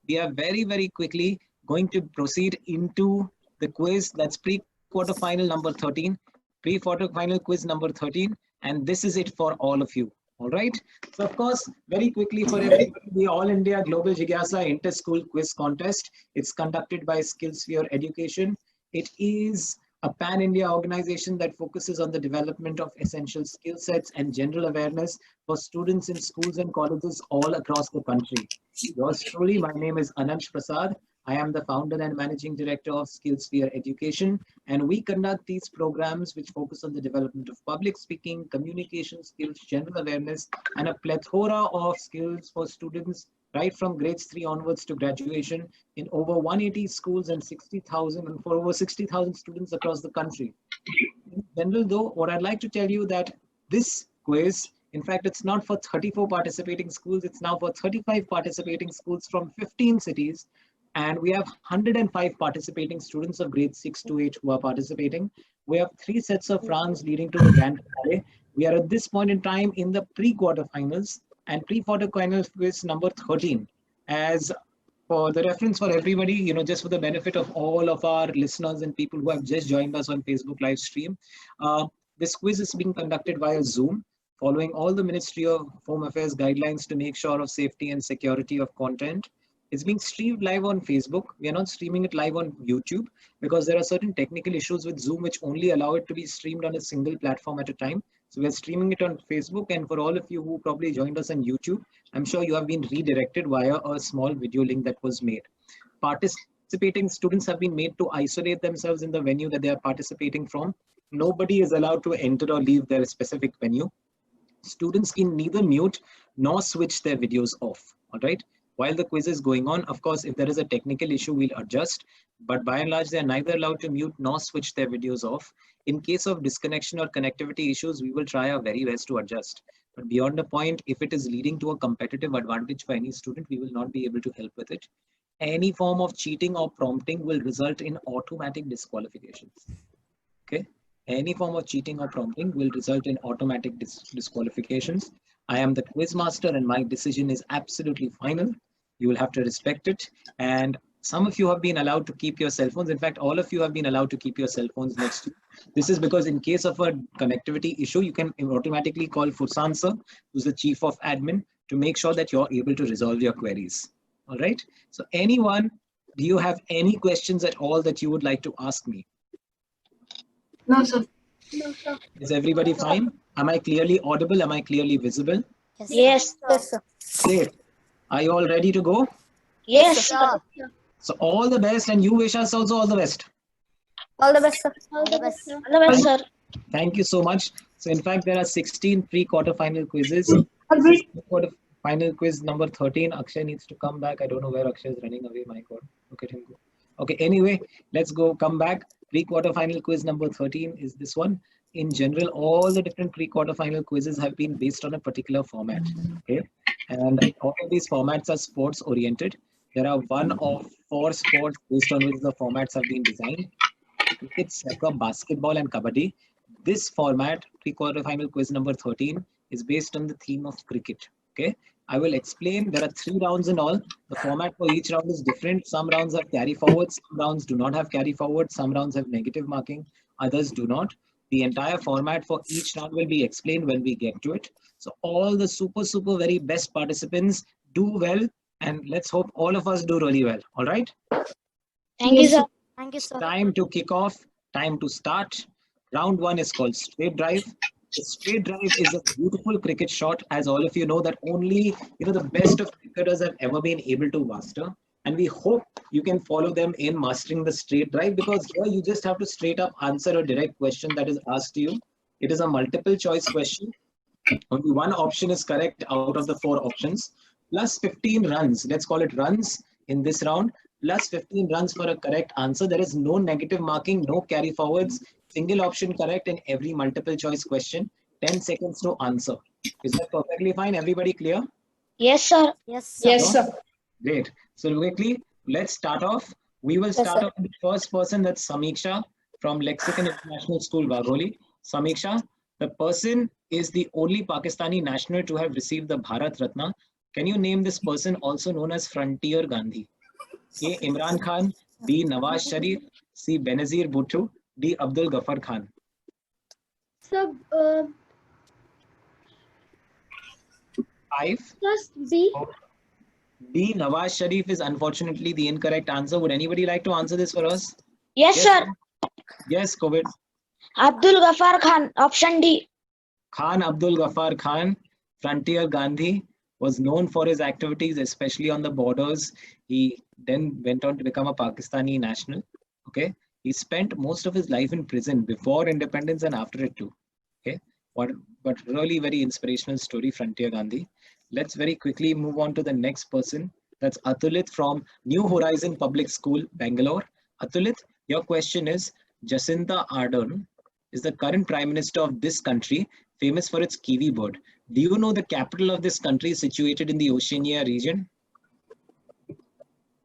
we are very quickly going to proceed into the quiz. That's pre-quarterfinal number 13, pre-quarterfinal quiz number 13, and this is it for all of you. All right. So of course, very quickly for everybody, the All India Global Jigyasa Inter-School Quiz Contest. It's conducted by SkillSphere Education. It is a pan-India organization that focuses on the development of essential skill sets and general awareness for students in schools and colleges all across the country. Yours truly, my name is Anansh Prasad. I am the founder and managing director of SkillSphere Education, and we conduct these programs which focus on the development of public speaking, communication skills, general awareness, and a plethora of skills for students right from grades 3 onwards to graduation in over 180 schools and 60,000 and for over 60,000 students across the country. In general though, what I'd like to tell you that this quiz, in fact, it's not for 34 participating schools, it's now for 35 participating schools from 15 cities. And we have 105 participating students of grade 6 to 8 who are participating. We have 3 sets of rounds leading to the grand finale. We are at this point in time in the pre-quarterfinals, and pre-quarterfinals quiz number 13. As for the reference for everybody, just for the benefit of all of our listeners and people who have just joined us on Facebook live stream, this quiz is being conducted via Zoom, following all the Ministry of Home Affairs guidelines to make sure of safety and security of content. It's being streamed live on Facebook. We are not streaming it live on YouTube because there are certain technical issues with Zoom which only allow it to be streamed on a single platform at a time. So we're streaming it on Facebook, and for all of you who probably joined us on YouTube, I'm sure you have been redirected via a small video link that was made. Participating students have been made to isolate themselves in the venue that they are participating from. Nobody is allowed to enter or leave their specific venue. Students can neither mute nor switch their videos off, all right? While the quiz is going on, of course, if there is a technical issue, we'll adjust. But by and large, they are neither allowed to mute nor switch their videos off. In case of disconnection or connectivity issues, we will try our very best to adjust. But beyond the point, if it is leading to a competitive advantage for any student, we will not be able to help with it. Any form of cheating or prompting will result in automatic disqualifications. Okay? Any form of cheating or prompting will result in automatic disqualifications. I am the quiz master and my decision is absolutely final. You will have to respect it. And some of you have been allowed to keep your cell phones. In fact, all of you have been allowed to keep your cell phones next to you. This is because in case of a connectivity issue, you can automatically call Fursan sir, who's the chief of admin, to make sure that you're able to resolve your queries. All right. So anyone, do you have any questions at all that you would like to ask me? No, sir. No, sir. Is everybody fine? Am I clearly audible? Am I clearly visible? Yes, sir. Great. Are you all ready to go? Yes, sir. So all the best, and you wish us also all the best. All the best, sir. All the best, sir. All the best, sir. Thank you so much. So in fact, there are 16 pre-quarterfinal quizzes. Final quiz number 13. Akshay needs to come back. I don't know where Akshay is running away. My God, look at him go. Okay, anyway, let's go come back. Pre-quarterfinal quiz number 13 is this one. In general, all the different pre-quarterfinal quizzes have been based on a particular format. Okay, and all of these formats are sports oriented. There are one of 4 sports based on which the formats have been designed: cricket, soccer, basketball, and kabaddi. This format, pre-quarterfinal quiz number 13, is based on the theme of cricket. Okay, I will explain. There are 3 rounds in all. The format for each round is different. Some rounds have carry forward, some rounds do not have carry forward, some rounds have negative marking, others do not. The entire format for each round will be explained when we get to it. So all the super very best participants do well, and let's hope all of us do really well. All right. Thank you, sir. Thank you, sir. Time to kick off. Time to start. Round 1 is called straight drive. The straight drive is a beautiful cricket shot, as all of you know that only the best of cricketers have ever been able to master. And we hope you can follow them in mastering the straight drive, because here you just have to straight up answer a direct question that is asked to you. It is a multiple choice question. Only one option is correct out of the 4 options. Plus 15 runs, let's call it runs in this round. Plus 15 runs for a correct answer. There is no negative marking, no carry forwards. Single option correct in every multiple choice question. 10 seconds to answer. Is that perfectly fine? Everybody clear? Yes, sir. Yes, sir. Yes, sir. Great. So quickly, let's start off. We will start off with the first person, that's Samiksha from Lexicon International School, Wagholi. Samiksha, the person is the only Pakistani national to have received the Bharat Ratna. Can you name this person, also known as Frontier Gandhi? A. Imran Khan, B. Nawaz Sharif, C. Benazir Bhutto, D. Abdul Ghaffar Khan. Sir, 5. just B. D. Nawaz Sharif is unfortunately the incorrect answer. Would anybody like to answer this for us? Yes, sir. Yes, COVID. Abdul Ghaffar Khan. Option D. Khan Abdul Ghaffar Khan, Frontier Gandhi, was known for his activities, especially on the borders. He then went on to become a Pakistani national. Okay. He spent most of his life in prison before independence and after it too. Okay. But really very inspirational story, Frontier Gandhi. Let's very quickly move on to the next person. That's Atulit from New Horizon Public School, Bangalore. Atulit, your question is, Jacinda Ardern is the current prime minister of this country, famous for its kiwi bird. Do you know the capital of this country is situated in the Oceania region?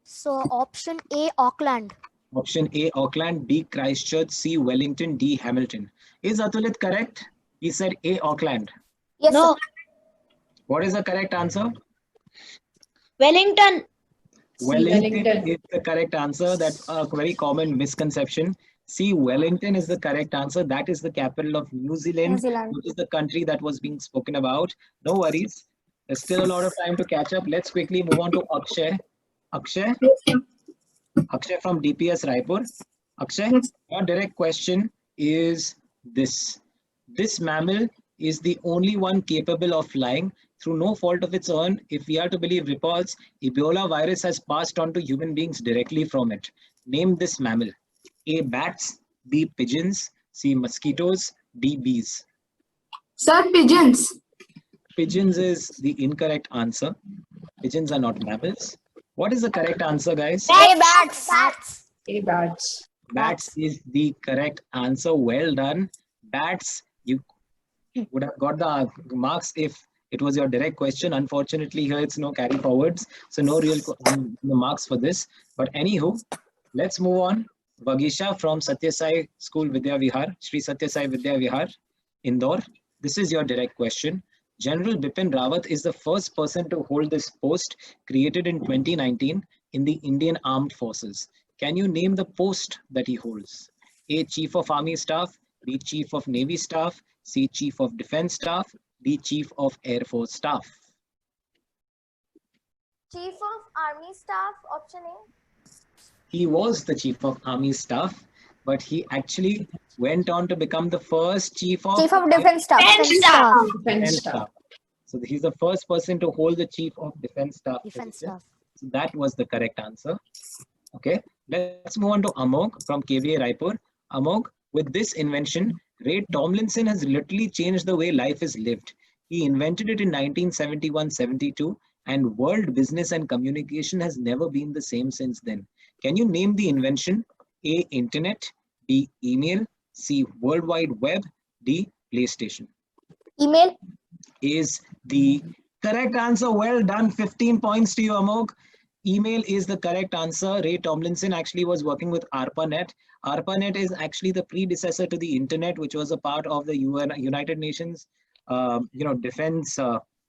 So option A, Auckland. Option A, Auckland, B, Christchurch, C, Wellington, D, Hamilton. Is Atulit correct? He said A, Auckland. Yes, No. sir. What is the correct answer? Wellington. Wellington is the correct answer. That's a very common misconception. C, Wellington is the correct answer. That is the capital of New Zealand, New Zealand. which is the country that was being spoken about. No worries. There's still a lot of time to catch up. Let's quickly move on to Akshay. Akshay? Akshay from DPS Raipur. Akshay, Yes. your direct question is this. This mammal is the only one capable of flying through no fault of its own. If we are to believe reports, Ebola virus has passed on to human beings directly from it. Name this mammal. A, bats, B, pigeons, C, mosquitoes, D, bees. Sir, pigeons. Pigeons is the incorrect answer. Pigeons are not mammals. What is the correct answer, guys? A, bats. A bats. Bats is the correct answer. Well done. Bats, you would have got the marks if it was your direct question. Unfortunately, here it's no carry forwards. So no real the marks for this. But anywho, let's move on. Vagisha from Satya Sai School Vidya Vihar, Sri Satya Sai Vidya Vihar, Indore. This is your direct question. General Bipin Rawat is the first person to hold this post, created in 2019 in the Indian Armed Forces. Can you name the post that he holds? A, Chief of Army Staff, B, Chief of Navy Staff, C, Chief of Defense Staff, D, Chief of Air Force Staff. Chief of Army Staff. Option A. He was the Chief of Army Staff, but he actually went on to become the first Chief of Defense Staff. Defense Staff. So he's the first person to hold the Chief of Defense Staff Defense position. Staff. So that was the correct answer. Okay, let's move on to Amog from KVA Raipur. Amog, with this invention, Ray Tomlinson has literally changed the way life is lived. He invented it in 1971-72, and world business and communication has never been the same since then. Can you name the invention? A, Internet, B, email, C, World Wide Web, D, PlayStation. Email. Is the correct answer. Well done. 15 points to you, Amog. Email is the correct answer. Ray Tomlinson actually was working with ARPANET. ARPANET is actually the predecessor to the internet, which was a part of the United Nations, defense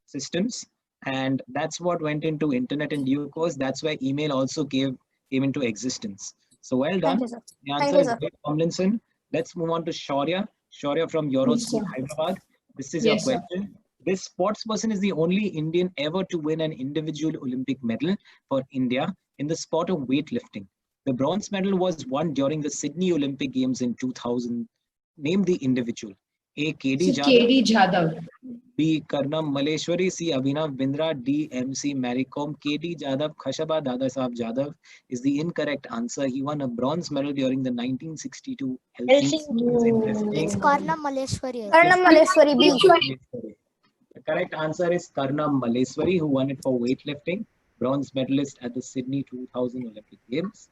systems, and that's what went into internet in due course. That's why email also came into existence. So well done. Thank you, sir. The Thank answer you, is sir. Ray Tomlinson. Let's move on to Shaurya. Shaurya from Euro Yes, School, sir. Hyderabad. This is Yes, your sir. question. This sports person is the only Indian ever to win an individual Olympic medal for India in the sport of weightlifting. The bronze medal was won during the Sydney Olympic Games in 2000. Name the individual. A, KD Jadhav, KD Jadhav. B, Karnam Maleshwari, C, Abhinav Bindra, D, MC Marikom. KD Jadhav, Khashaba Dadasaheb Jadhav is the incorrect answer. He won a bronze medal during the 1962 Helsinki Games in lifting. It's Karnam Maleshwari. Karnam Maleshwari. B. Maleshwari. The correct answer is Karnam Maleshwari, who won it for weightlifting, bronze medalist at the Sydney 2000 Olympic Games.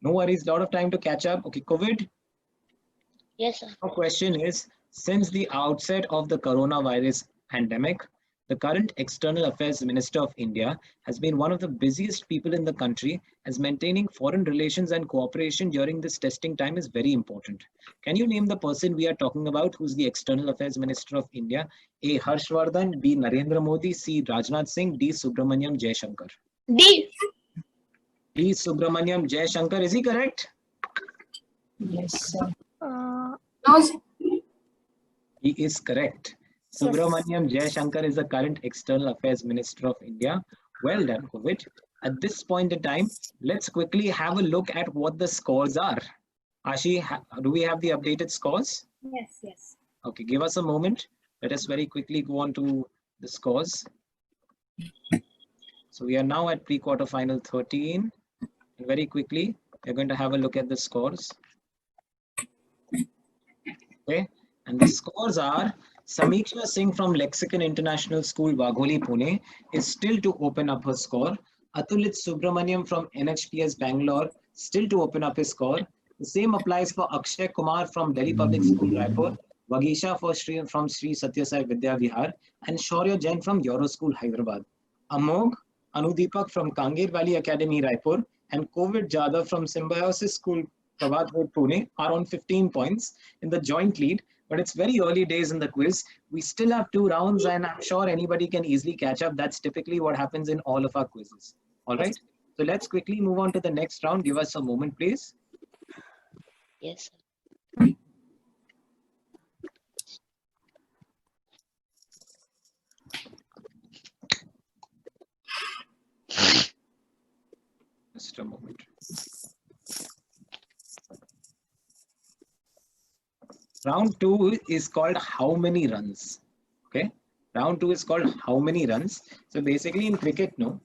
No worries, lot of time to catch up. Okay, COVID. Yes, sir. Our question is, since the outset of the coronavirus pandemic, the current External Affairs Minister of India has been one of the busiest people in the country, as maintaining foreign relations and cooperation during this testing time is very important. Can you name the person we are talking about who's the External Affairs Minister of India? A, Harshvardhan, B, Narendra Modi, C, Rajnath Singh, D, Subramaniam Jaishankar. D. P. Subramaniam Jayashankar, is he correct? Yes, sir. No, He is correct. Subramaniam Jayashankar is the current External Affairs Minister of India. Well done, COVID. At this point in time, let's quickly have a look at what the scores are. Ashi, do we have the updated scores? Yes. Okay, give us a moment. Let us very quickly go on to the scores. So we are now at pre-quarter final 13. And very quickly, we're going to have a look at the scores. Okay, and the scores are Samiksha Singh from Lexicon International School, Wagholi, Pune, is still to open up her score. Atulit Subramaniam from NHPS Bangalore, still to open up his score. The same applies for Akshay Kumar from Delhi Public School, Raipur, Vagisha from Sri Satya Sai Vidya Vihar, and Shaurya Jain from Euro School, Hyderabad. Amog Anudeepak from Kangir Valley Academy, Raipur, and Covid Jadhav from Symbiosis School, Prabhat Road, Pune, are on 15 points in the joint lead. But it's very early days in the quiz. We still have 2 rounds, and I'm sure anybody can easily catch up. That's typically what happens in all of our quizzes. All right. So let's quickly move on to the next round. Give us a moment, please. Yes. Just a moment. Round 2 is called how many runs. Okay. Round 2 is called how many runs. So basically in cricket, no,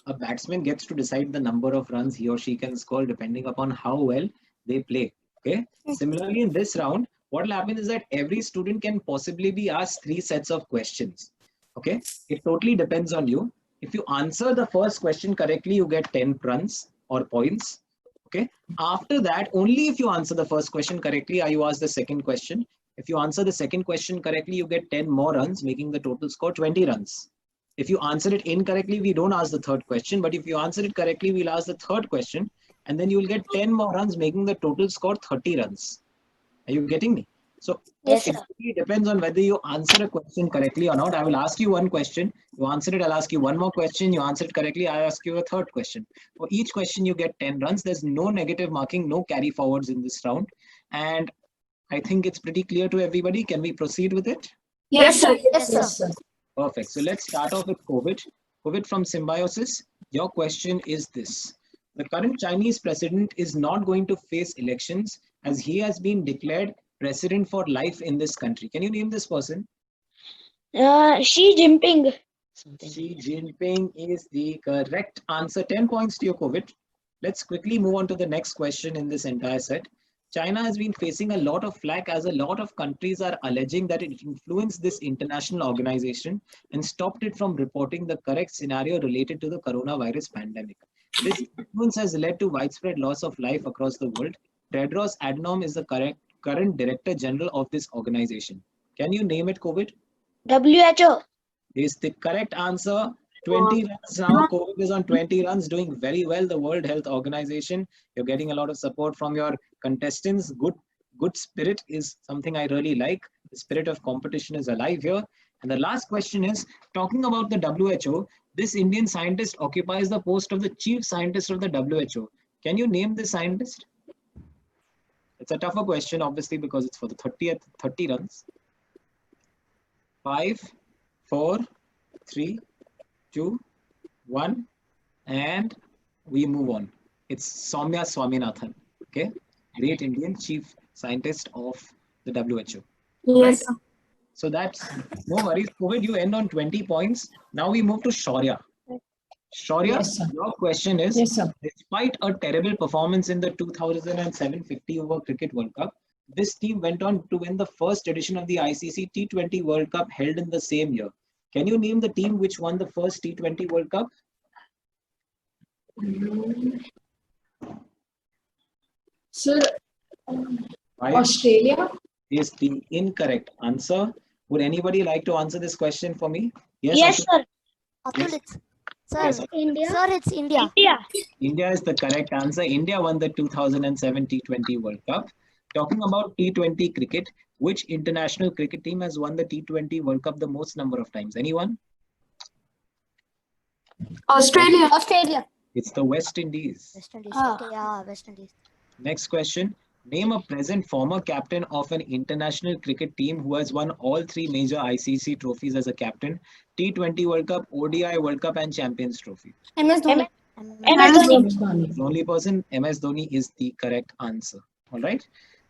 a batsman gets to decide the number of runs he or she can score depending upon how well they play. Okay. Similarly, in this round, what will happen is that every student can possibly be asked 3 sets of questions. Okay. It totally depends on you. If you answer the first question correctly, you get 10 runs or points. Okay. After that, only if you answer the first question correctly are you asked the second question. If you answer the second question correctly, you get 10 more runs, making the total score 20 runs. If you answer it incorrectly, we don't ask the third question. But if you answer it correctly, we'll ask the third question. And then you will get 10 more runs, making the total score 30 runs. Are you getting me? So Yes, it sir. really depends on whether you answer a question correctly or not. I will ask you one question. You answer it, I'll ask you one more question. You answer it correctly, I ask you a third question. For each question, you get 10 runs. There's no negative marking, no carry forwards in this round. And I think it's pretty clear to everybody. Can we proceed with it? Yes, sir. Yes, sir. Perfect. So let's start off with COVID. COVID from Symbiosis. Your question is this. The current Chinese president is not going to face elections as he has been declared president for life in this country. Can you name this person? Xi Jinping. Xi Jinping is the correct answer. 10 points to your COVID. Let's quickly move on to the next question in this entire set. China has been facing a lot of flack as a lot of countries are alleging that it influenced this international organization and stopped it from reporting the correct scenario related to the coronavirus pandemic. This influence has led to widespread loss of life across the world. Tedros Adhanom is the current Director General of this organization. Can you name it, COVID? WHO. Is the correct answer. 20 runs now. COVID is on 20 runs, doing very well. The World Health Organization. You're getting a lot of support from your contestants. Good spirit is something I really like. The spirit of competition is alive here. And the last question is, talking about the WHO, this Indian scientist occupies the post of the chief scientist of the WHO. Can you name this scientist? It's a tougher question, obviously, because it's for the 30 runs. 5, 4, 3, 2, 1, and we move on. It's Soumya Swaminathan, okay? Great Indian chief scientist of the WHO. Yes, sir. So that's no worries. COVID, you end on 20 points. Now we move to Shaurya. Shaurya, Yes, sir. your question is, Yes, sir. despite a terrible performance in the 2007 50 over Cricket World Cup, this team went on to win the first edition of the ICC T20 World Cup held in the same year. Can you name the team which won the first T20 World Cup? Sir, Right? Australia? Is the incorrect answer. Would anybody like to answer this question for me? Yes, Ashok? sir. Atul, sir, Yes, India. sir, it's India. India. India is the correct answer. India won the 2007 T20 World Cup. Talking about T20 cricket, which international cricket team has won the T20 World Cup the most number of times? Anyone? Australia. Australia. It's the West Indies. West Indies. Ah. Okay, yeah, West Indies. Next question. Name a present former captain of an international cricket team who has won all three major ICC trophies as a captain: T20 World Cup, ODI World Cup, and Champions Trophy. MS Dhoni. MS Dhoni. The only person, MS Dhoni, is the correct answer. All right.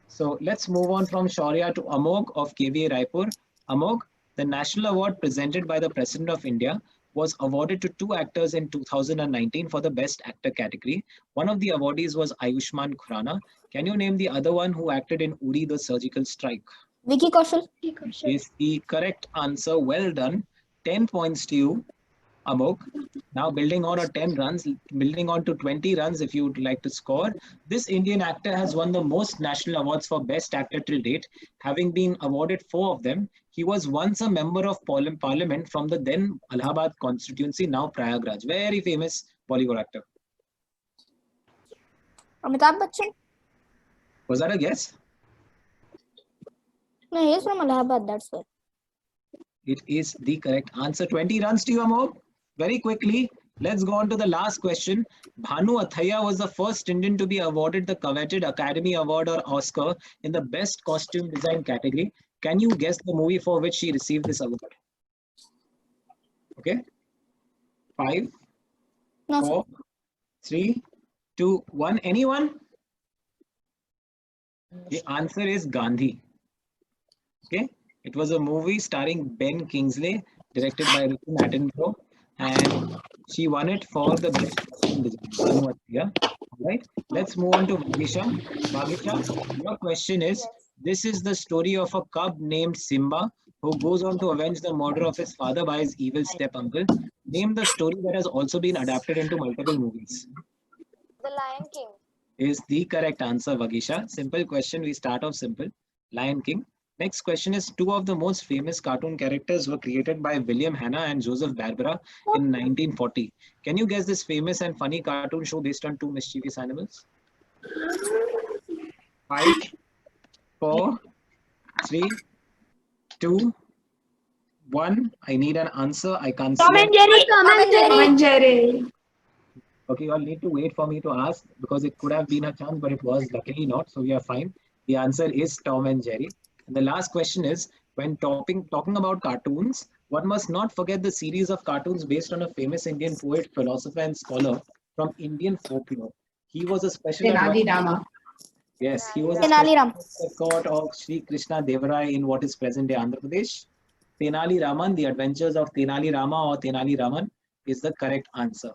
So let's move on from Shaurya to Amog of KVA Raipur. Amog, the national award presented by the President of India was awarded to two actors in 2019 for the Best Actor category. One of the awardees was Ayushmann Khurrana. Can you name the other one who acted in Uri the Surgical Strike? Vicky Kaushal. Is the correct answer. Well done. 10 points to you, Amok. Now building on a 10 runs, building on to 20 runs if you would like to score. This Indian actor has won the most national awards for Best Actor till date, having been awarded 4 of them. He was once a member of Parliament from the then Allahabad constituency, now Prayagraj. Very famous Bollywood actor. Amitabh Bachchan. Was that a guess? No, he is from Allahabad, that's why. It is the correct answer. 20 runs to you, Amok. Very quickly, let's go on to the last question. Bhanu Athaiya was the first Indian to be awarded the coveted Academy Award or Oscar in the Best Costume Design category. Can you guess the movie for which she received this award? Okay. 5, No, sir. 4, 3, 2, 1. Anyone? The answer is Gandhi. Okay. It was a movie starring Ben Kingsley, directed by Richard Attenborough, and she won it for the best costume design. Yeah. All right. Let's move on to Vagisha. Vagisha, your question is: this is the story of a cub named Simba who goes on to avenge the murder of his father by his evil step uncle. Name the story that has also been adapted into multiple movies. The Lion King. Is the correct answer, Vagisha. Simple question. We start off simple. Lion King. Next question is: two of the most famous cartoon characters were created by William Hanna and Joseph Barbera in 1940. Can you guess this famous and funny cartoon show based on two mischievous animals? 5, 4, 3, 2, 1. I need an answer. I can't see it. Jerry. Tom and Jerry. Okay, you all need to wait for me to ask because it could have been a chance, but it was luckily not. So we are fine. The answer is Tom and Jerry. And the last question is, when talking about cartoons, one must not forget the series of cartoons based on a famous Indian poet, philosopher, and scholar from Indian folklore. He was a special Tenali advisor. Rama. Yes, he was a Tenali special Ram. advisor at the court of Sri Krishna Devarai in what is present-day Andhra Pradesh. Tenali Raman, The Adventures of Tenali Rama or Tenali Raman is the correct answer.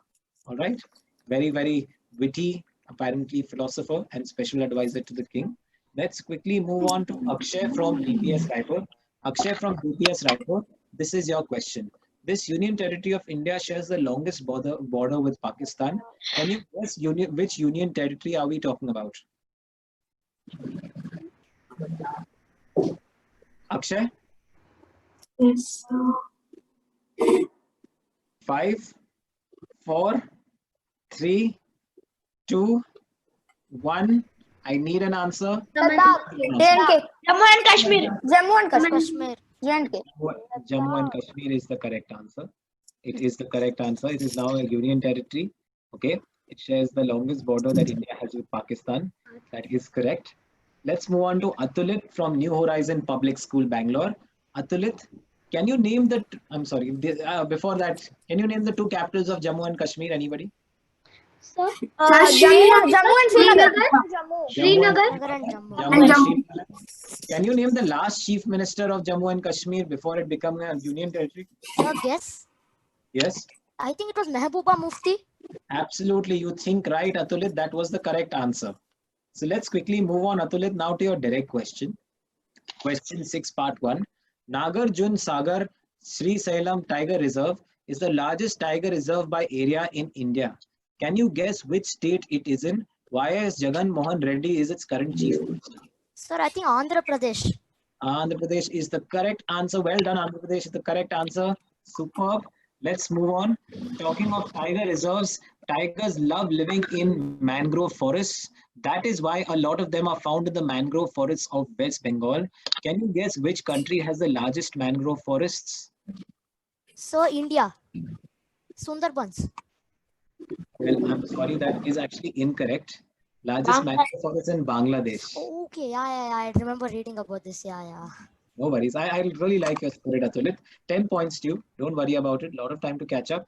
All right. Very, very witty, apparently philosopher and special advisor to the king. Let's quickly move on to Akshay from DPS Raipur. Akshay from DPS Raipur, this is your question. This union territory of India shares the longest border with Pakistan. Can you guess which union territory are we talking about? Akshay? Yes. 5, 4, 3, 2, 1. I need an answer. JNK. Jammu and Kashmir. Jammu and Kashmir. Kashmir. JNK. Jammu and Kashmir is the correct answer. It is the correct answer. It is now a union territory. Okay. It shares the longest border that India has with Pakistan. That is correct. Let's move on to Atulit from New Horizon Public School, Bangalore. Atulit, can you name the, before that, can you name the two capitals of Jammu and Kashmir? Anybody? Sir. Jammu and Srinagar. Srinagar. Nagar and Jammu. Jammu and Srinagar. Can you name the last chief minister of Jammu and Kashmir before it became a union territory? Your guess? Yes, I think it was Mehbooba Mufti. absolutely. You think right, Atulit. That was the correct answer. So let's quickly move on, Atulit, now to your direct question. Question 6, part 1. Nagarjun Sagar Sri Sailam Tiger Reserve is the largest tiger reserve by area in India. Can you guess which state it is in? YS Jagan Mohan Reddy is its current chief minister. Sir, I think Andhra Pradesh. Andhra Pradesh is the correct answer. Well done, Andhra Pradesh is the correct answer. Superb. Let's move on. Talking of tiger reserves, tigers love living in mangrove forests. That is why a lot of them are found in the mangrove forests of West Bengal. Can you guess which country has the largest mangrove forests? So India. Sundarbans. Well, I'm sorry, that is actually incorrect. Largest mangrove is in Bangladesh. Okay, yeah. I remember reading about this. Yeah. No worries. I really like your spirit, Atulit. 10 points to you. Don't worry about it. A lot of time to catch up.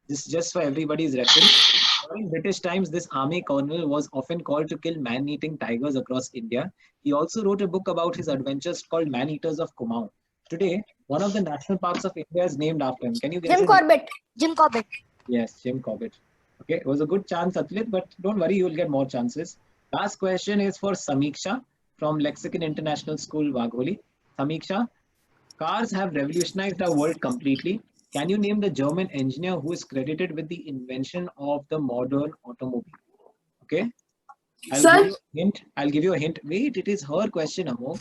This is just for everybody's reference. During British times, this army colonel was often called to kill man-eating tigers across India. He also wrote a book about his adventures called Man-Eaters of Kumaon. Today, one of the national parks of India is named after him. Can you guess Jim his name? Corbett. Jim Corbett. Yes, Jim Corbett. Okay, it was a good chance, Atlit, but don't worry, you'll get more chances. Last question is for Samiksha from Lexicon International School, Wagholi. Samiksha, cars have revolutionized our world completely. Can you name the German engineer who is credited with the invention of the modern automobile? Okay, I'll Sir? give you a hint. I'll give you a hint. Wait, it is her question, Amol.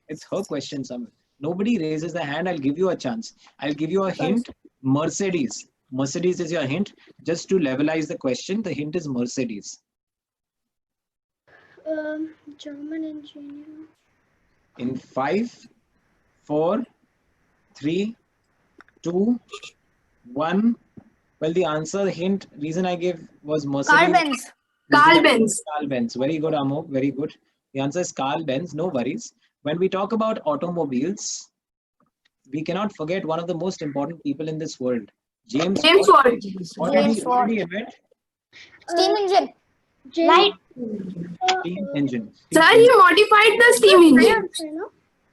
It's her question, Sam. Nobody raises the hand. I'll give you a chance. I'll give you a hint. Mercedes. Mercedes is your hint. Just to levelize the question, the hint is Mercedes. German engineer. In 5, 4, 3, 2, 1. Well, the answer, the hint, reason I gave was Mercedes. Carl Benz. Carl Benz. Carl Benz. Very good, Amok. Very good. The answer is Carl Benz. No worries. When we talk about automobiles, we cannot forget one of the most important people in this world, James Watt. What did he James Watt. invent? Steam engine. Light. Steam engine. Sir, he modified the steam engine.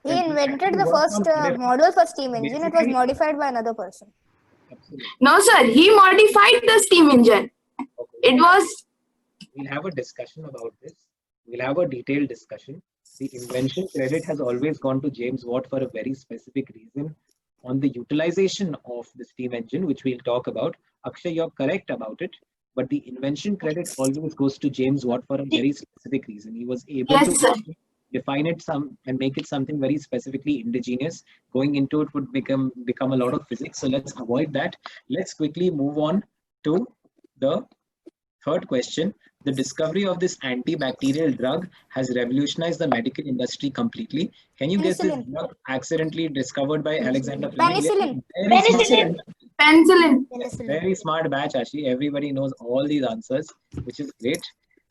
He invented the first model for steam engine. It was modified by another person. Absolutely. No, sir, he modified the steam engine. It was. We'll have a discussion about this. We'll have a detailed discussion. The invention credit has always gone to James Watt for a very specific reason on the utilization of the steam engine, which we'll talk about. Akshay, you're correct about it, but the invention credit always goes to James Watt for a very specific reason. He was able Yes, to sir. define it and make it something very specifically indigenous. Going into it would become a lot of physics. So let's avoid that. Let's quickly move on to the third question. The discovery of this antibacterial drug has revolutionized the medical industry completely. Can you guess this Penicillin. drug accidentally discovered by Alexander Fleming? Penicillin. Very smart. Penicillin. Penicillin. Very smart batch, Ashi. Everybody knows all these answers, which is great.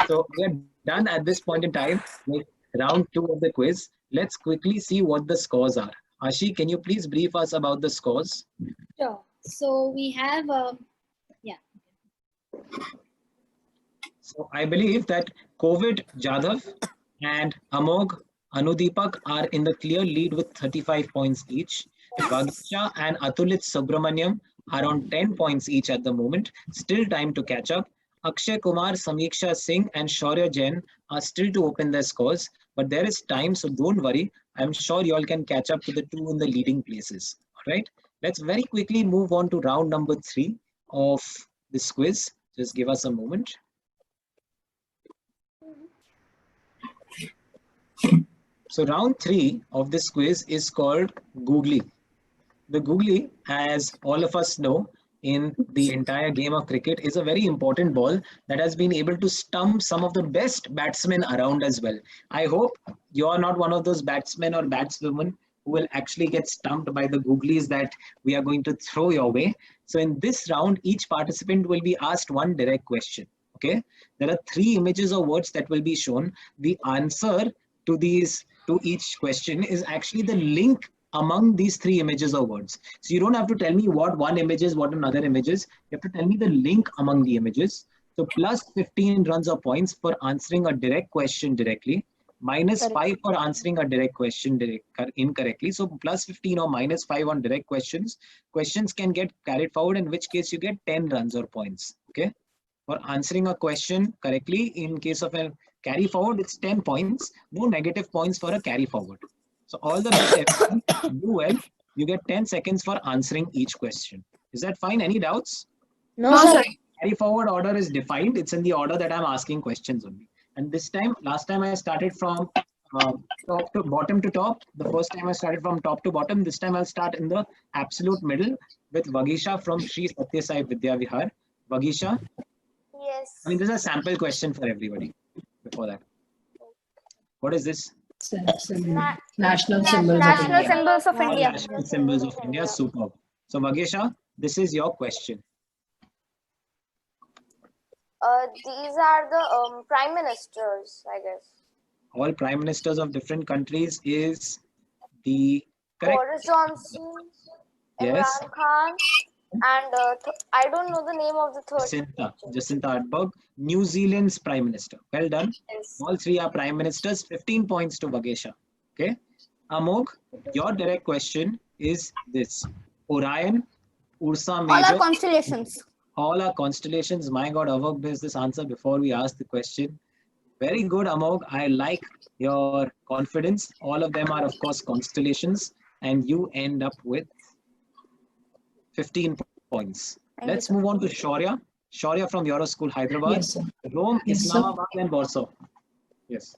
So we are done at this point in time with round 2 of the quiz. Let's quickly see what the scores are. Ashi, can you please brief us about the scores? Sure. So we have So I believe that Covid Jadhav and Amog Anudeepak are in the clear lead with 35 points each. Vagisha and Atulit Subramaniam are on 10 points each at the moment. Still time to catch up. Akshay Kumar, Samiksha Singh and Shaurya Jain are still to open their scores, but there is time, so don't worry. I'm sure you all can catch up to the 2 in the leading places. All right, let's very quickly move on to round number 3 of this quiz. Just give us a moment. So round 3 of this quiz is called Googly. The Googly, as all of us know, in the entire game of cricket, is a very important ball that has been able to stump some of the best batsmen around as well. I hope you are not one of those batsmen or batswomen who will actually get stumped by the Googlies that we are going to throw your way. So in this round, each participant will be asked one direct question. Okay, there are 3 images or words that will be shown. The answer to each question is actually the link among these 3 images or words. So you don't have to tell me what one image is, what another image is. You have to tell me the link among the images. So plus 15 runs or points for answering a direct question directly, minus 5 for answering a direct question incorrectly. So plus 15 or minus 5 on direct questions. Questions can get carried forward, in which case you get 10 runs or points. Okay, for answering a question correctly, in case of a carry forward, it's 10 points. No negative points for a carry forward. So all the best, everyone. Do well. You get 10 seconds for answering each question. Is that fine? Any doubts? no, No, sir. sir. Carry forward order is defined. It's in the order that I'm asking questions only. And this time, last time I started from top to bottom to top. The first time I started from top to bottom. This time I'll start in the absolute middle with Vagisha from Sri Satya Sai Vidya Vihar. Vagisha, Yes. I mean, this is a sample question for everybody before that. What is this? National symbols of National India. symbols of All India. national symbols of India. Superb. So Vagisha, this is your question. These are the prime ministers, I guess. All prime ministers of different countries is the correct. Boris Johnson, Yes. Imran Khan, and I don't know the name of the third. Jacinta Ardern, New Zealand's prime minister. Well done. Yes. All three are prime ministers. 15 points to Vagesha. Okay. Amog, your direct question is this: Orion, Ursa All Major. are constellations. All are constellations. My God, Amog missed this answer before we asked the question. Very good, Amog. I like your confidence. All of them are, of course, constellations, and you end up with 15 points. Thank you, Let's sir. move on to Shaurya. Shaurya from Euro School, Hyderabad. Yes, sir. Rome, Yes, sir. Islamabad, and Warsaw. Yes.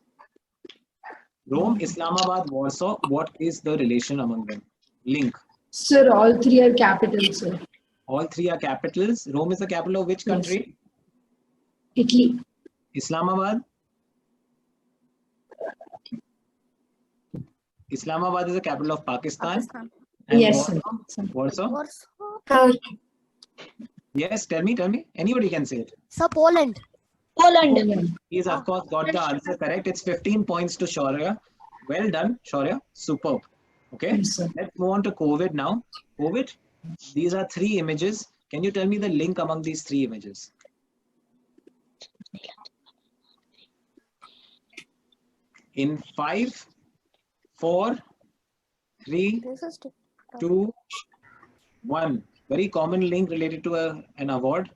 Rome, Islamabad, Warsaw. What is the relation among them? Link. Sir, all three are capitals, sir. All three are capitals. Rome is the capital of which Yes. country? Italy. Islamabad. Islamabad is the capital of Pakistan. Pakistan. And Yes, sir. Warsaw? Warsaw. Yes, tell me. Anybody can say it. Sir, Poland. Poland. He's of course got the answer correct. It's 15 points to Shaurya. Well done, Shaurya. Superb. Okay. Yes, sir. Let's move on to COVID now. COVID. These are three images. Can you tell me the link among these three images? In 5, 4, 3, This is 2, 1. Very common link related to an award.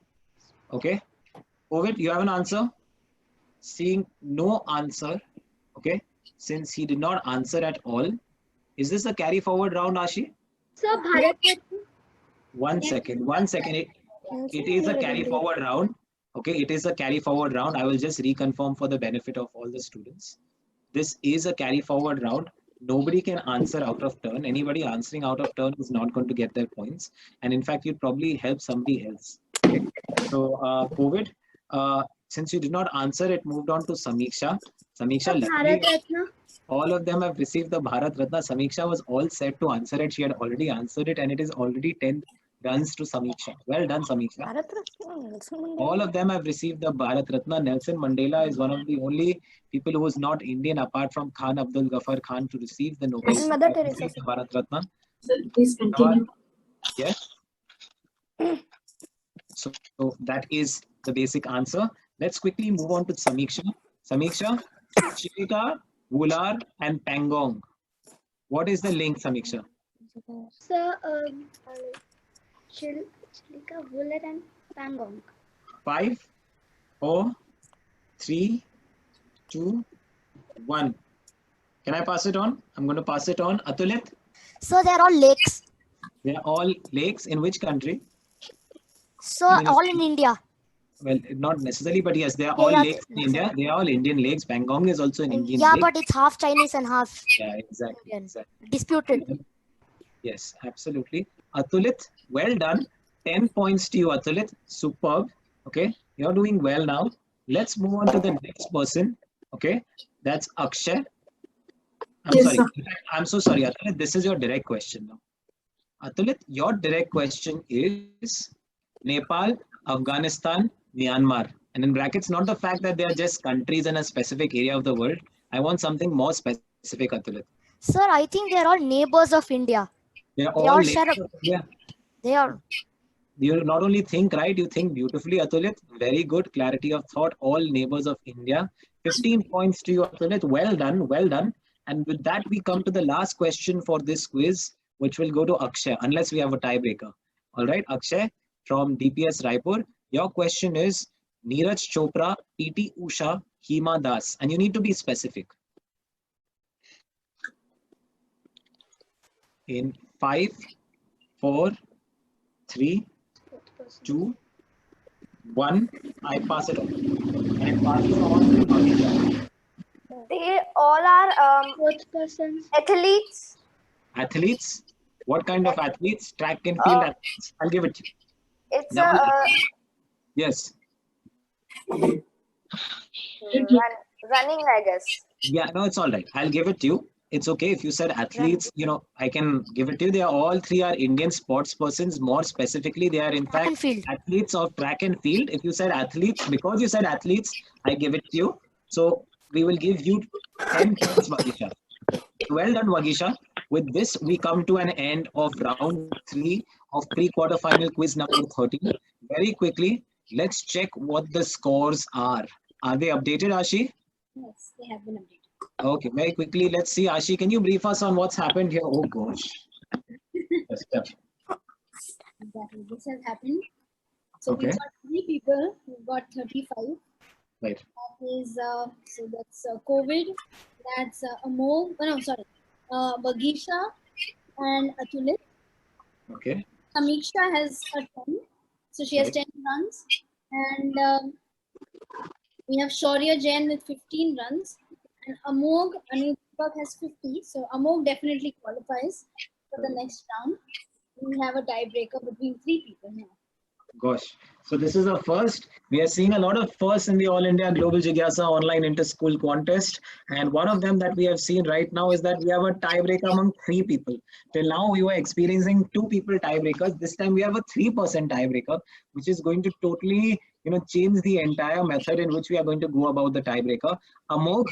Okay. COVID, you have an answer? Seeing no answer. Okay. Since he did not answer at all. Is this a carry forward round, Ashi? Sir, Bharat. One second. It is a carry forward round. Okay. It is a carry forward round. I will just reconfirm for the benefit of all the students. This is a carry forward round. Nobody can answer out of turn. Anybody answering out of turn is not going to get their points. And in fact, you'd probably help somebody else. Okay. So, COVID, since you did not answer, it moved on to Samiksha. Samiksha, luckily, all of them have received the Bharat Ratna. Samiksha was all set to answer it. She had already answered it, and it is already 10 runs to Samiksha. Well done, Samiksha. Bharat Ratna, Nelson Mandela. All of them have received the Bharat Ratna. Nelson Mandela is one of the only people who is not Indian, apart from Khan Abdul Ghaffar Khan, to receive the Nobel And Mother Prize, Teresa. the Bharat Ratna. Sir, please continue. Yes. So that is the basic answer. Let's quickly move on to Samiksha. Samiksha, Chilika, Wular, and Pangong. What is the link, Samiksha? Sir, Chilika, Wular, and Pangong. 5, 4, 3, 2, 1. Can I pass it on? I'm going to pass it on. Atulit, So they're all lakes. they are all lakes in which country? So Yes. all in India. Well, not necessarily, but yes, they are Yeah, all yeah, lakes in India. They are all Indian lakes. Pangong is also an Indian Yeah, lake. but it's half Chinese and half Yeah, exactly. Indian. Exactly. Disputed. Yes, absolutely. Atulit, well done. 10 points to you, Atulit. Superb. Okay, you're doing well now. Let's move on to the next person. Okay, that's Akshay. I'm Yes, sorry. sir. I'm so sorry, Atulit. This is your direct question now. Atulit, your direct question is Nepal, Afghanistan, Myanmar. And in brackets, not the fact that they are just countries in a specific area of the world. I want something more specific, Atulit. Sir, I think they're all neighbors of India. They are They all all share neighbors of India. They are. You not only think right, you think beautifully, Atulit. Very good clarity of thought. All neighbors of India. 15 points to you, Atulit. Well done, well done. And with that, we come to the last question for this quiz, which will go to Akshay, unless we have a tiebreaker. All right, Akshay from DPS Raipur. Your question is Neeraj Chopra, PT Usha, Hima Das. And you need to be specific. In 5, 4, 3, 2, 1. I pass it on. I pass it on to Akshay. They all are fourth persons. Athletes. Athletes. What kind of athletes? Track and field athletes. I'll give it to you. It's Double Yes. running, I guess. Yeah, no, it's all right. I'll give it to you. it's okay if you said athletes. You know, I can give it to you. They are all three are Indian sports persons. More specifically, they are in Track and fact field. athletes of track and field. If you said athletes, because you said athletes, I give it to you. So we will give you 10 points, Vagisha. Well done, Vagisha. With this, we come to an end of round 3 of pre-quarter final quiz number 13. Very quickly, let's check what the scores are. Are they updated, Ashi? Yes, they have been updated. Okay, very quickly, let's see. Ashi, can you brief us on what's happened here? Oh gosh. Yes, yeah. Exactly. This has happened. So Okay. we've got 3 people who've got 35. Right. That is, so that's COVID. That's Amol. Oh, no, sorry. Bagisha and Atulit. Okay. Samiksha has a 10. So she has Right. 10 runs. And we have Shaurya Jain with 15 runs. And Amog Anudeepak has 50. So Amog definitely qualifies for the next round. We have a tiebreaker between 3 people now. Gosh. So this is a first. We are seeing a lot of firsts in the All India Global Jigyasa online inter-school contest. And one of them that we have seen right now is that we have a tiebreaker among 3 people. Till now, we were experiencing 2 people tiebreakers. This time we have a 3% tiebreaker, which is going to totally, change the entire method in which we are going to go about the tiebreaker. Amog,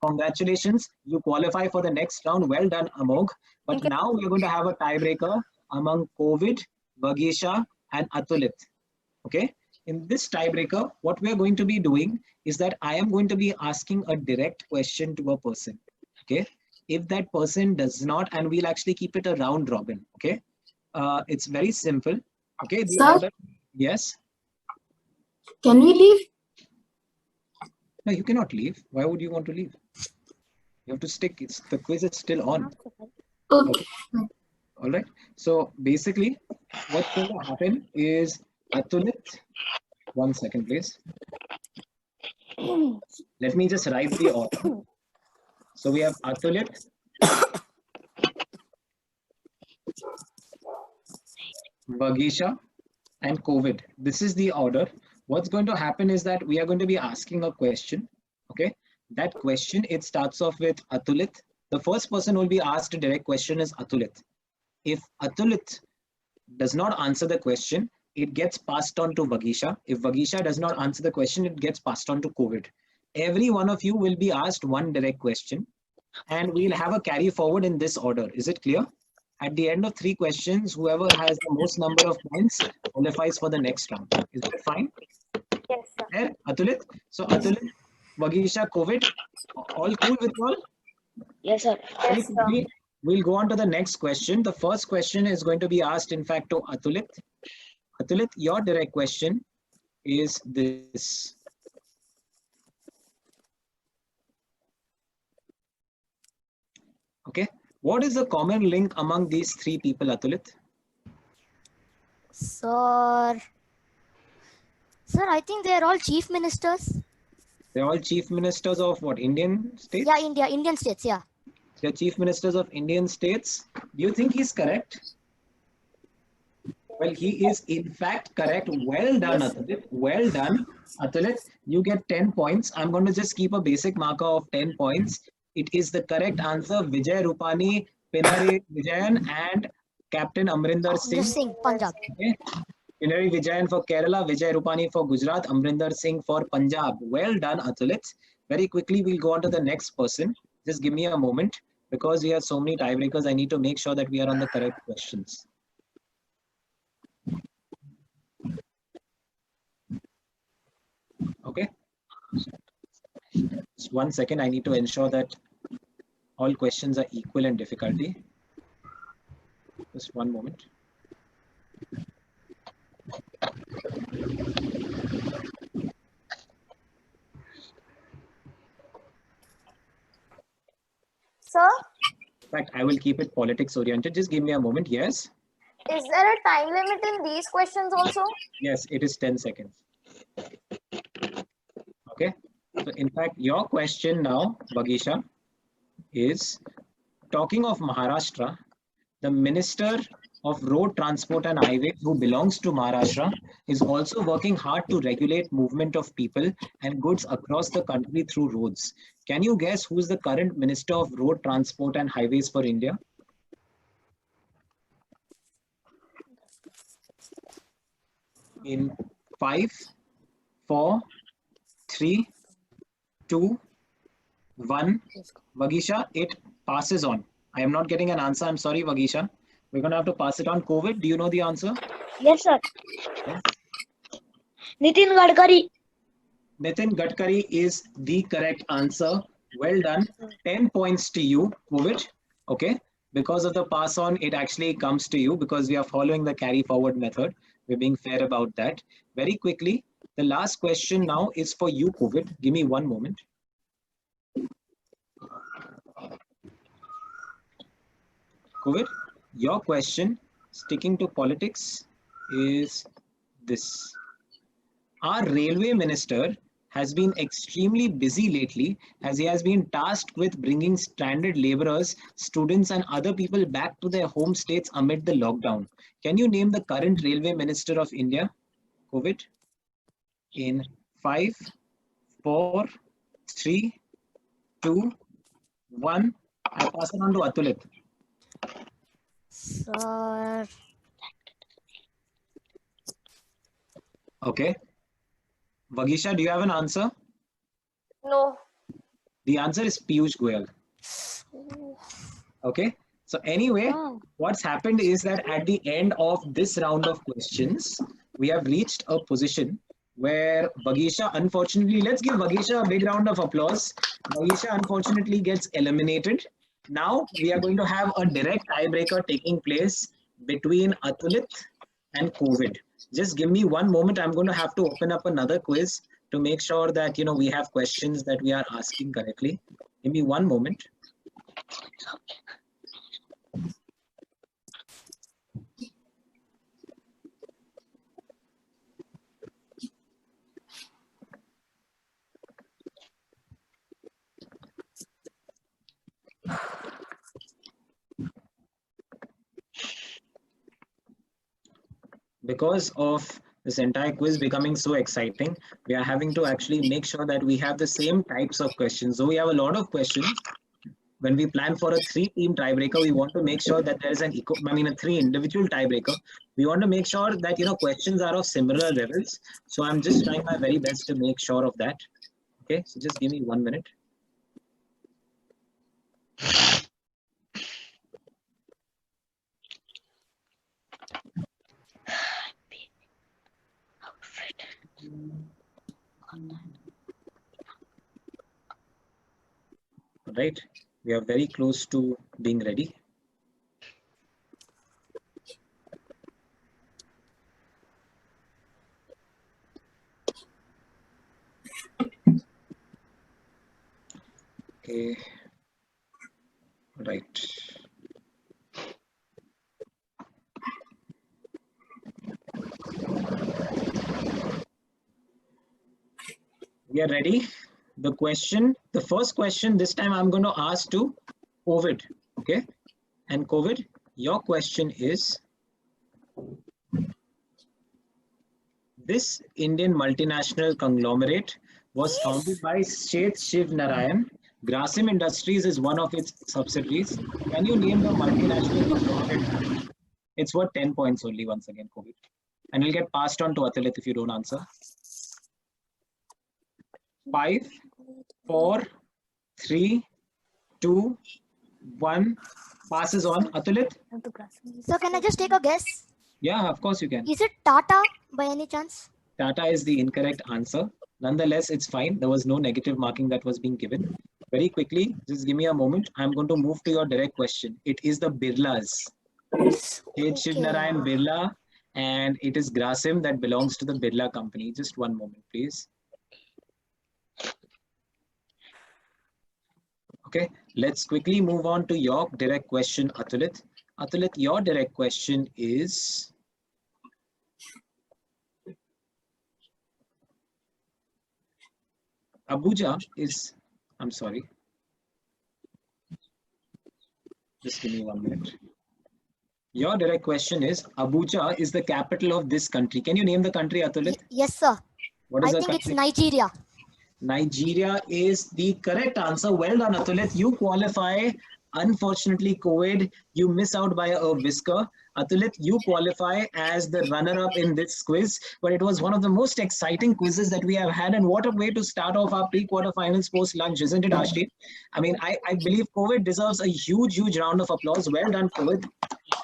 congratulations. You qualify for the next round. Well done, Amog. But now we are going to have a tiebreaker among COVID, Vagisha, and Atulit. Okay. In this tiebreaker, what we are going to be doing is that I am going to be asking a direct question to a person. Okay. If that person does not, and we'll actually keep it a round robin. Okay. It's very simple. Okay. The Sir? order. Yes. Can we leave? No, you cannot leave. Why would you want to leave? You have to stick. The quiz is still on. Okay. All right. So basically, what's going to happen is Atulit. 1 second, please. Let me just write the order. So we have Atulit, Vagisha, and COVID. This is the order. What's going to happen is that we are going to be asking a question. Okay. That question, it starts off with Atulit. The first person who will be asked a direct question is Atulit. If Atulit does not answer the question, it gets passed on to Vagisha. If Vagisha does not answer the question, it gets passed on to COVID. Every one of you will be asked one direct question, and we'll have a carry forward in this order. Is it clear? At the end of 3 questions, whoever has the most number of points qualifies for the next round. Is that fine? Yes, sir. There, Atulit. So Atulit, Vagisha, COVID, all cool with all? Yes, sir. Very quickly, we'll go on to the next question. The first question is going to be asked, in fact, to Atulit. Atulit, your direct question is this. Okay. What is the common link among these 3 people, Atulit? Sir, I think they are all chief ministers. They're all chief ministers of what? Indian states? Yeah, Indian states, yeah. They're chief ministers of Indian states. Do you think he's correct? Well, he is in fact correct. Well done, Atulit. Well done, Atulit. You get 10 points. I'm going to just keep a basic marker of 10 points. It is the correct answer. Vijay Rupani, Pinari Vijayan, and Captain Amrinder Singh. Just Singh, Punjab. Okay. Pinari Vijayan for Kerala, Vijay Rupani for Gujarat, Amrinder Singh for Punjab. Well done, Atulit. Very quickly, we'll go on to the next person. Just give me a moment. Because we have so many tiebreakers, I need to make sure that we are on the correct questions. Okay. Just 1 second. I need to ensure that all questions are equal in difficulty. Just 1 moment. Sir, In fact, I will keep it politics oriented. Just give me a moment. Yes. is there a time limit in these questions also? Yes, it is 10 seconds. Okay. So in fact, your question now, Vagisha, is talking of Maharashtra, the minister of Road Transport and Highways, who belongs to Maharashtra, is also working hard to regulate movement of people and goods across the country through roads. Can you guess who is the current Minister of Road Transport and Highways for India? In 5, 4, 3, 2, 1. Vagisha, it passes on. I am not getting an answer. I'm sorry, Vagisha. We're going to have to pass it on. COVID, do you know the answer? Yes, sir. Yes. Nitin Gadkari. Nitin Gadkari is the correct answer. Well done. 10 points to you, COVID. Okay. Because of the pass on, it actually comes to you because we are following the carry forward method. We're being fair about that. Very quickly, the last question now is for you, COVID. Give me one moment. COVID, your question, sticking to politics, is this. Our railway minister has been extremely busy lately as he has been tasked with bringing stranded laborers, students and other people back to their home states amid the lockdown. Can you name the current railway minister of India? COVID. In 5, 4, 3, 2, 1. I pass it on to Atulit. Sir, Okay. Vagisha, do you have an answer? No. The answer is Piyush Goyal. Okay. So anyway, what's happened is that at the end of this round of questions, we have reached a position where Vagisha, unfortunately, let's give Vagisha a big round of applause. Vagisha unfortunately gets eliminated. Now we are going to have a direct tiebreaker taking place between Atulit and COVID. Just give me one moment. I'm going to have to open up another quiz to make sure that we have questions that we are asking correctly. Give me one moment. Because of this entire quiz becoming so exciting, we are having to actually make sure that we have the same types of questions. So we have a lot of questions. When we plan for a 3-team tiebreaker, we want to make sure that there is a 3 individual tiebreaker. We want to make sure that questions are of similar levels. So I'm just trying my very best to make sure of that. Okay, so just give me 1 minute. Right, we are very close to being ready. Okay, right. We are ready. The first question this time I'm going to ask to COVID. Okay, and COVID, your question is, this Indian multinational conglomerate was founded by Sheth Shiv Narayan. Grasim Industries is one of its subsidiaries. Can you name the multinational conglomerate? It's worth 10 points only once again, COVID. And it'll get passed on to Atulit if you don't answer. 5, 4, 3, 2, 1. Passes on. Atulit? so can I just take a guess? Yeah, of course you can. Is it Tata by any chance? Tata is the incorrect answer. Nonetheless, it's fine. There was no negative marking that was being given. Very quickly, just give me a moment. I'm going to move to your direct question. It is the Birlas. It's Shiv Narayan Birla, and it is Grasim that belongs to the Birla company. Just one moment, please. Okay, let's quickly move on to your direct question, Atulit. Atulit, your direct question is, Abuja is, I'm sorry. Just give me 1 minute. Your direct question is, Abuja is the capital of this country. Can you name the country, Atulit? Yes, sir. What is I the think it's country? Nigeria. Nigeria is the correct answer. Well done, Atulit. You qualify. Unfortunately, COVID, you miss out by a whisker. Atulit, you qualify as the runner-up in this quiz, but it was one of the most exciting quizzes that we have had, and what a way to start off our pre-quarterfinals post-lunch, isn't it, Ashti? I mean, I believe COVID deserves a huge round of applause. Well done, COVID.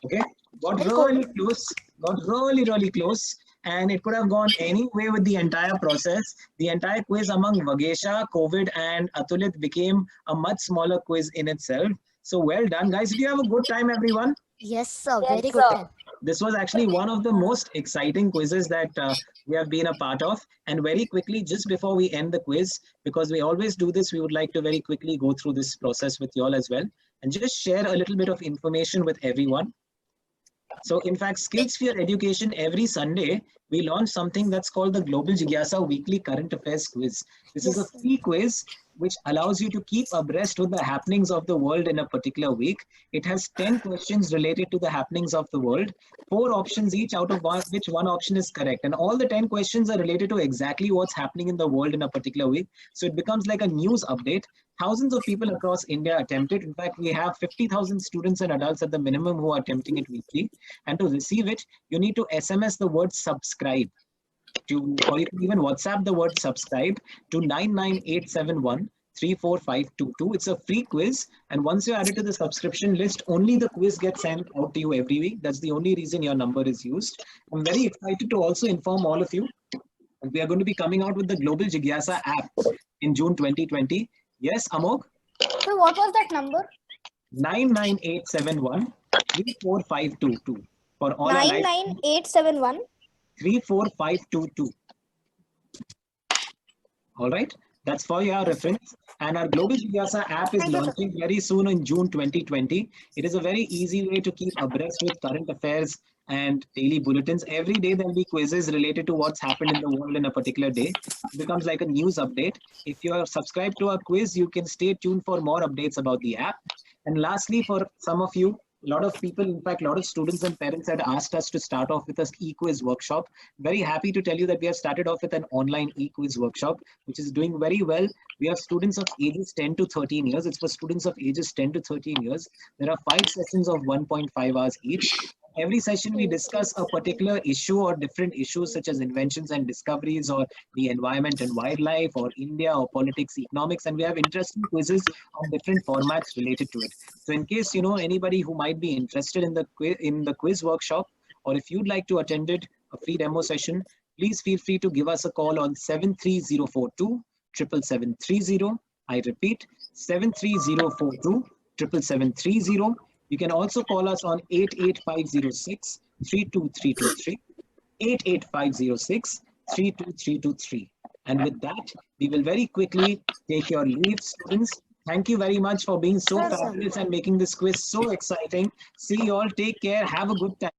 Okay, got Very good. really close, got really close, and it could have gone any way with the entire process. The entire quiz among Vagesha, COVID, and Atulit became a much smaller quiz in itself. So well done, guys. Did you have a good time, everyone? Yes, sir. Yes, Very good sir. time. This was actually one of the most exciting quizzes that we have been a part of. And very quickly, just before we end the quiz, because we always do this, we would like to very quickly go through this process with you all as well, and just share a little bit of information with everyone. So in fact, SkillSphere Education, every Sunday, we launch something that's called the Global Jigyasa Weekly Current Affairs Quiz. This is a free quiz which allows you to keep abreast with the happenings of the world in a particular week. It has 10 questions related to the happenings of the world, 4 options each, out of which one option is correct. And all the 10 questions are related to exactly what's happening in the world in a particular week. So it becomes like a news update. Thousands of people across India attempt it. In fact, we have 50,000 students and adults at the minimum who are attempting it weekly. And to receive it, you need to SMS the word subscribe or you can even WhatsApp the word subscribe to 99871 34522. It's a free quiz, and once you're added to the subscription list, only the quiz gets sent out to you every week. That's the only reason your number is used. I'm very excited to also inform all of you that we are going to be coming out with the Global Jigyasa app in June 2020. Yes, Amog? So what was that number? 99871 34522 for all our live 99871. 34522. All right, that's for your reference. And our Global Jigyasa app is launching very soon in June 2020. It is a very easy way to keep abreast with current affairs and daily bulletins. Every day there'll be quizzes related to what's happened in the world in a particular day. It becomes like a news update. If you are subscribed to our quiz, you can stay tuned for more updates about the app. And lastly, for some of you, a lot of people, in fact, a lot of students and parents had asked us to start off with an e-quiz workshop. Very happy to tell you that we have started off with an online e-quiz workshop, which is doing very well. We have students of ages 10 to 13 years. It's for students of ages 10 to 13 years. There are 5 sessions of 1.5 hours each. Every session we discuss a particular issue or different issues such as inventions and discoveries or the environment and wildlife or India or politics, economics, and we have interesting quizzes on different formats related to it. So in case you know anybody who might be interested in the quiz workshop, or if you'd like to attend it, a free demo session, please feel free to give us a call on 73042 77730. I repeat, 73042 77730. You can also call us on 88506 32323, 88506 32323. And with that, we will very quickly take your leave, students. Thank you very much for being so fabulous and making this quiz so exciting. See you all. Take care. Have a good time.